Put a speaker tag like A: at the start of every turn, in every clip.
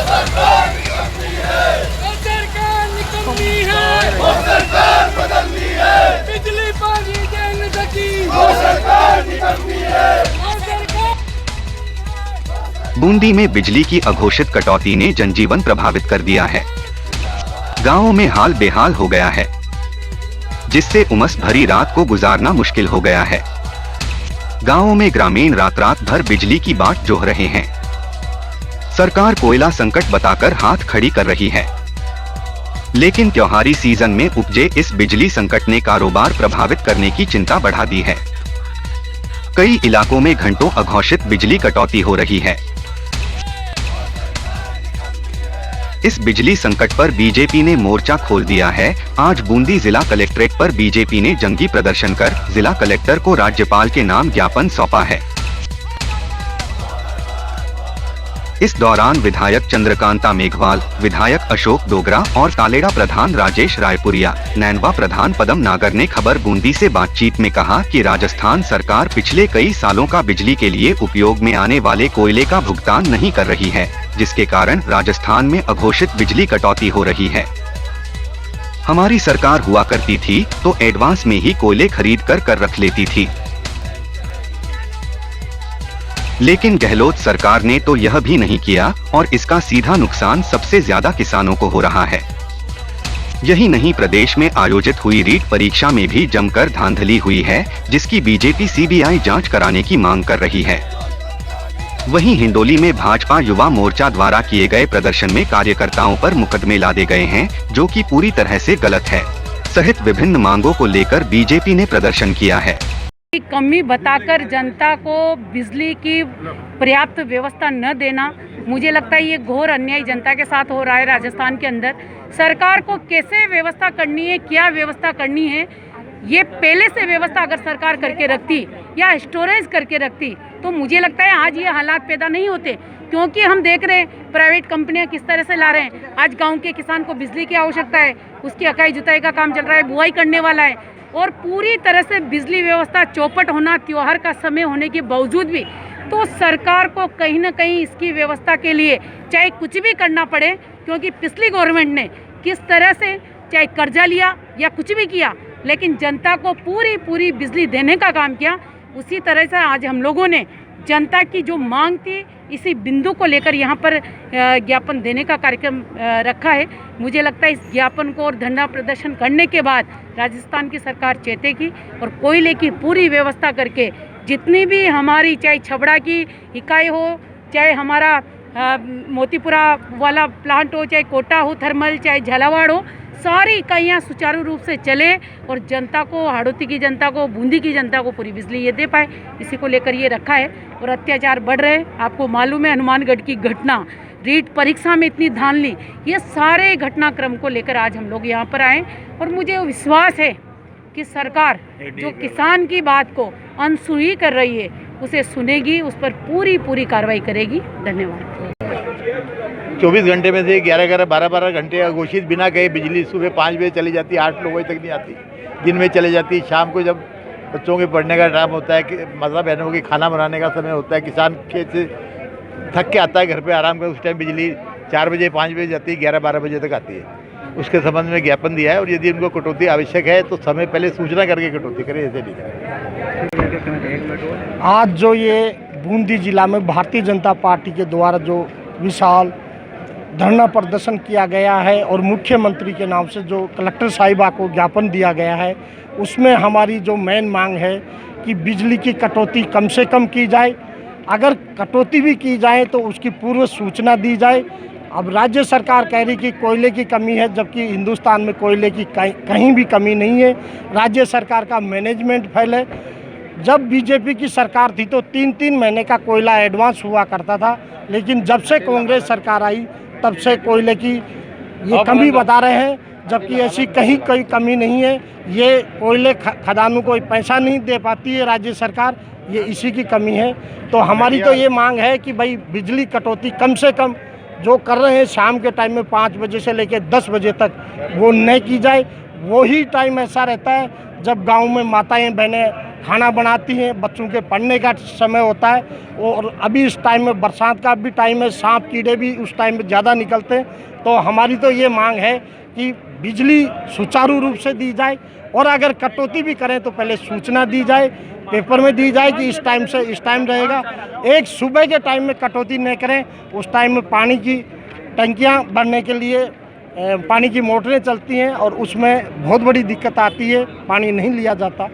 A: सरकार निकलती है, वो सरकार निकलती है, वो सरकार बदलती है, बिजली पानी दे न सकी, वो सरकार निकलती है, वो सरकार।
B: बूंदी में बिजली की अघोषित कटौती ने जनजीवन प्रभावित कर दिया है। गांवों में हाल बेहाल हो गया है, जिससे उमस भरी रात को गुजारना मुश्किल हो गया है। गांवों में ग्रामीण रात रात भर बिजली की बाट जोह रहे हैं। सरकार कोयला संकट बताकर हाथ खड़ी कर रही है, लेकिन त्योहारी सीजन में उपजे इस बिजली संकट ने कारोबार प्रभावित करने की चिंता बढ़ा दी है। कई इलाकों में घंटों अघोषित बिजली कटौती हो रही है। इस बिजली संकट पर बीजेपी ने मोर्चा खोल दिया है। आज बूंदी जिला कलेक्ट्रेट पर बीजेपी ने जंगी प्रदर्शन कर जिला कलेक्टर को राज्यपाल के नाम ज्ञापन सौंपा है। इस दौरान विधायक चंद्रकांता मेघवाल, विधायक अशोक डोगरा और तालेड़ा प्रधान राजेश रायपुरिया, नैनवा प्रधान पदम नागर ने खबर बूंदी से बातचीत में कहा कि राजस्थान सरकार पिछले कई सालों का बिजली के लिए उपयोग में आने वाले कोयले का भुगतान नहीं कर रही है, जिसके कारण राजस्थान में अघोषित बिजली कटौती हो रही है। हमारी सरकार हुआ करती थी तो एडवांस में ही कोयले खरीद कर रख लेती थी, लेकिन गहलोत सरकार ने तो यह भी नहीं किया और इसका सीधा नुकसान सबसे ज्यादा किसानों को हो रहा है। यही नहीं, प्रदेश में आयोजित हुई रीट परीक्षा में भी जमकर धांधली हुई है, जिसकी बीजेपी सीबीआई जांच कराने की मांग कर रही है। वहीं हिंडोली में भाजपा युवा मोर्चा द्वारा किए गए प्रदर्शन में कार्यकर्ताओं पर मुकदमे लादे गए हैं, जो कि पूरी तरह से गलत है, सहित विभिन्न मांगों को लेकर बीजेपी ने प्रदर्शन किया है।
C: कमी बताकर जनता को बिजली की पर्याप्त व्यवस्था न देना, मुझे लगता है ये घोर अन्याय जनता के साथ हो रहा है। राजस्थान के अंदर सरकार को कैसे व्यवस्था करनी है, क्या व्यवस्था करनी है, ये पहले से व्यवस्था अगर सरकार करके रखती या स्टोरेज करके रखती तो मुझे लगता है आज ये हालात पैदा नहीं होते। क्योंकि हम देख रहे हैं प्राइवेट कंपनियां किस तरह से ला रहे हैं। आज गांव के किसान को बिजली की आवश्यकता है, उसकी अकाई जुताई का काम चल रहा है, बुआई करने वाला है, और पूरी तरह से बिजली व्यवस्था चौपट होना, त्योहार का समय होने के बावजूद भी, तो सरकार को कहीं ना कहीं इसकी व्यवस्था के लिए चाहे कुछ भी करना पड़े, क्योंकि पिछली गवर्नमेंट ने किस तरह से चाहे कर्जा लिया या कुछ भी किया, लेकिन जनता को पूरी बिजली देने का काम किया। उसी तरह से आज हम लोगों ने जनता की जो मांग थी, इसी बिंदु को लेकर यहाँ पर ज्ञापन देने का कार्यक्रम रखा है। मुझे लगता है इस ज्ञापन को और धरना प्रदर्शन करने के बाद राजस्थान की सरकार चेतेगी और कोयले की पूरी व्यवस्था करके जितनी भी हमारी, चाहे छबड़ा की इकाई हो, चाहे हमारा मोतीपुरा वाला प्लांट हो, चाहे कोटा हो थर्मल, चाहे झालावाड़ हो, सारी इकाइयाँ सुचारू रूप से चले और जनता को, हाड़ौती की जनता को, बूंदी की जनता को पूरी बिजली ये दे पाए, इसी को लेकर ये रखा है। और अत्याचार बढ़ रहे, आपको मालूम है हनुमानगढ़ की घटना, रीट परीक्षा में इतनी धांधली, ये सारे घटनाक्रम को लेकर आज हम लोग यहाँ पर आए और मुझे विश्वास है कि सरकार जो किसान की बात को अनसुनी कर रही है उसे सुनेगी, उस पर पूरी कार्रवाई करेगी। धन्यवाद।
D: 24 घंटे में से 11-11, 12-12 घंटे अघोषित बिना कहे बिजली सुबह 5 बजे चली जाती है, 8 बजे तक नहीं आती, दिन में चली जाती है। शाम को जब बच्चों के पढ़ने का टाइम होता है, कि मतलब बहनों के खाना बनाने का समय होता है, किसान खेत से थक के आता है घर पे आराम कर, उस टाइम बिजली 4 बजे 5 बजे जाती है, 11-12 बजे तक आती है। उसके संबंध में ज्ञापन दिया है और यदि उनको कटौती आवश्यक है तो समय पहले सूचना करके कटौती करें, ऐसे नहीं करें।
E: आज जो ये बूंदी जिला में भारतीय जनता पार्टी के द्वारा जो विशाल धरना प्रदर्शन किया गया है और मुख्यमंत्री के नाम से जो कलेक्टर साहिबा को ज्ञापन दिया गया है, उसमें हमारी जो मेन मांग है कि बिजली की कटौती कम से कम की जाए। अगर कटौती भी की जाए तो उसकी पूर्व सूचना दी जाए। अब राज्य सरकार कह रही कि कोयले की कमी है, जबकि हिंदुस्तान में कोयले की कहीं भी कमी नहीं है। राज्य सरकार का मैनेजमेंट फेल है। जब बीजेपी की सरकार थी तो 3-3 महीने का कोयला एडवांस हुआ करता था, लेकिन जब से कांग्रेस सरकार आई तब से कोयले की ये कमी बता रहे हैं, जबकि ऐसी कहीं कोई कमी नहीं है। ये कोयले खदानों को पैसा नहीं दे पाती है राज्य सरकार, ये इसी की कमी है। तो हमारी तो ये मांग है कि भाई बिजली कटौती कम से कम जो कर रहे हैं शाम के टाइम में 5 बजे से लेकर 10 बजे तक वो न की जाए। वही टाइम ऐसा रहता है जब गांव में माताएं बहनें खाना बनाती हैं, बच्चों के पढ़ने का समय होता है। और अभी इस टाइम में बरसात का भी टाइम है, सांप कीड़े भी उस टाइम में ज़्यादा निकलते हैं। तो हमारी तो ये मांग है कि बिजली सुचारू रूप से दी जाए, और अगर कटौती भी करें तो पहले सूचना दी जाए, पेपर में दी जाए कि इस टाइम से इस टाइम रहेगा। एक सुबह के टाइम में कटौती नहीं करें, उस टाइम में पानी की टंकियाँ भरने के लिए पानी की मोटरें चलती हैं और उसमें बहुत बड़ी दिक्कत आती है, पानी नहीं लिया जाता।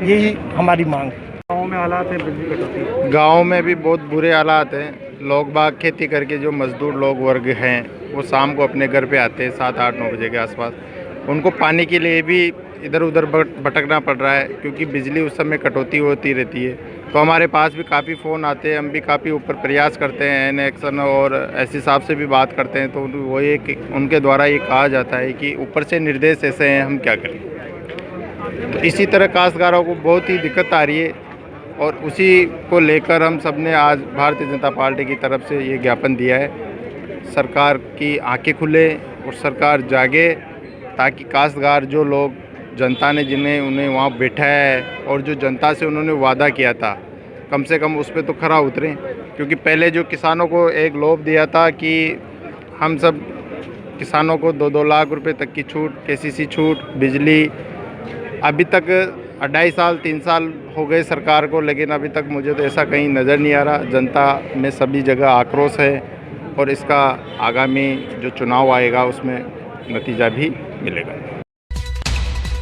E: यही हमारी मांग है।
F: गाँव में हालात है बिजली कटौती?
G: गांव में भी बहुत बुरे हालात हैं। लोग बाग खेती करके जो मजदूर लोग वर्ग हैं वो शाम को अपने घर पे आते हैं 7-8-9 बजे के आसपास। उनको पानी के लिए भी इधर उधर भटकना पड़ रहा है, क्योंकि बिजली उस समय कटौती होती रहती है। तो हमारे पास भी काफ़ी फ़ोन आते हैं, हम भी काफ़ी ऊपर प्रयास करते हैं, एनएक्शन और एससी साहब से भी बात करते हैं। तो वो ये उनके द्वारा ये कहा जाता है कि ऊपर से निर्देश ऐसे हैं, हम क्या करें। तो इसी तरह काश्तकारों को बहुत ही दिक्कत आ रही है, और उसी को लेकर हम सब ने आज भारतीय जनता पार्टी की तरफ से ये ज्ञापन दिया है। सरकार की आंखें खुले और सरकार जागे, ताकि काश्तकार जो लोग जनता ने जिन्हें उन्हें वहाँ बैठा है और जो जनता से उन्होंने वादा किया था, कम से कम उस पर तो खरा उतरें। क्योंकि पहले जो किसानों को एक लोभ दिया था कि हम सब किसानों को 2-2 लाख रुपए तक की छूट, केसीसी छूट, बिजली, अभी तक 2.5 साल 3 साल हो गए सरकार को, लेकिन अभी तक मुझे तो ऐसा कहीं नज़र नहीं आ रहा। जनता में सभी जगह आक्रोश है, और इसका आगामी जो चुनाव आएगा उसमें नतीजा भी मिलेगा।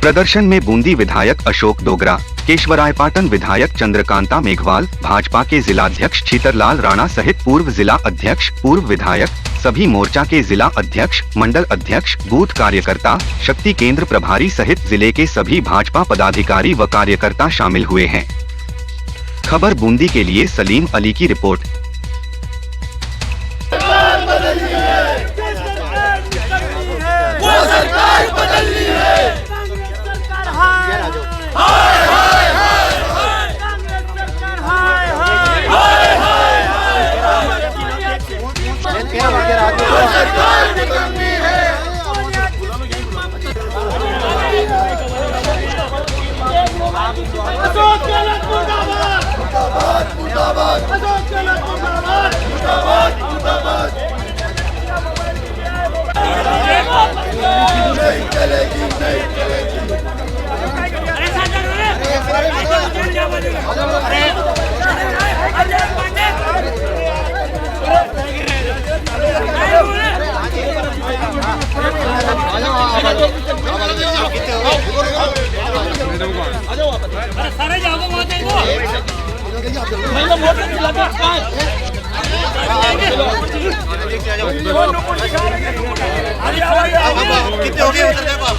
B: प्रदर्शन में बूंदी विधायक अशोक डोगरा, केशवरायपाटन विधायक चंद्रकांता मेघवाल, भाजपा के जिलाध्यक्ष छीतरलाल राणा सहित पूर्व जिला अध्यक्ष, पूर्व विधायक, सभी मोर्चा के जिला अध्यक्ष, मंडल अध्यक्ष, बूथ कार्यकर्ता, शक्ति केंद्र प्रभारी सहित जिले के सभी भाजपा पदाधिकारी व कार्यकर्ता शामिल हुए हैं। खबर बूंदी के लिए सलीम अली की रिपोर्ट।
A: सारे जाओगे वहाँ देखो मैं तो मोटर चला के कितने हो गए उधर देखो जिंदाबाद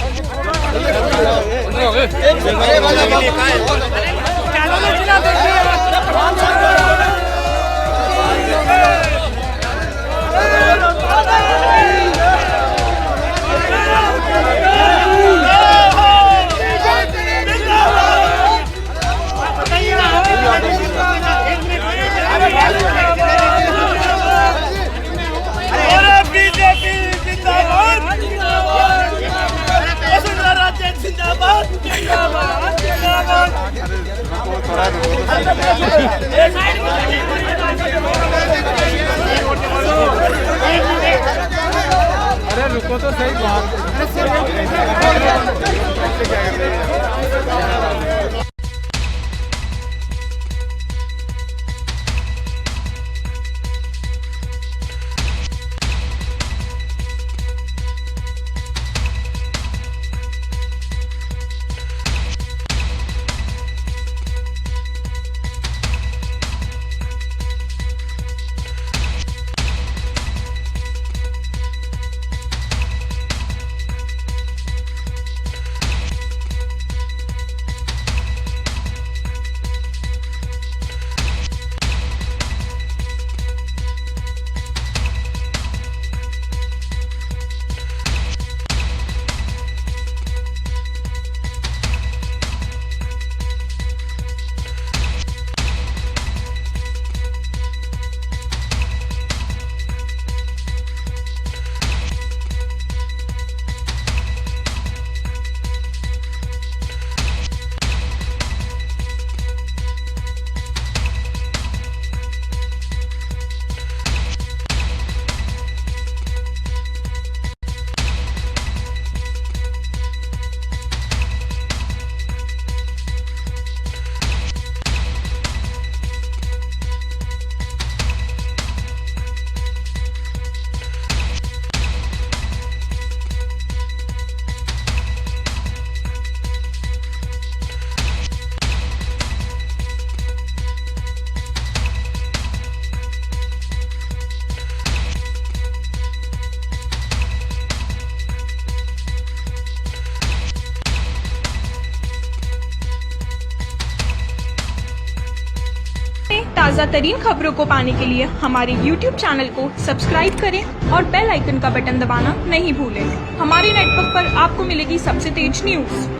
H: ताज़ा तरीन खबरों को पाने के लिए हमारे YouTube चैनल को सब्सक्राइब करें और बेल आइकन का बटन दबाना नहीं भूलें। हमारे नेटवर्क पर आपको मिलेगी सबसे तेज न्यूज़।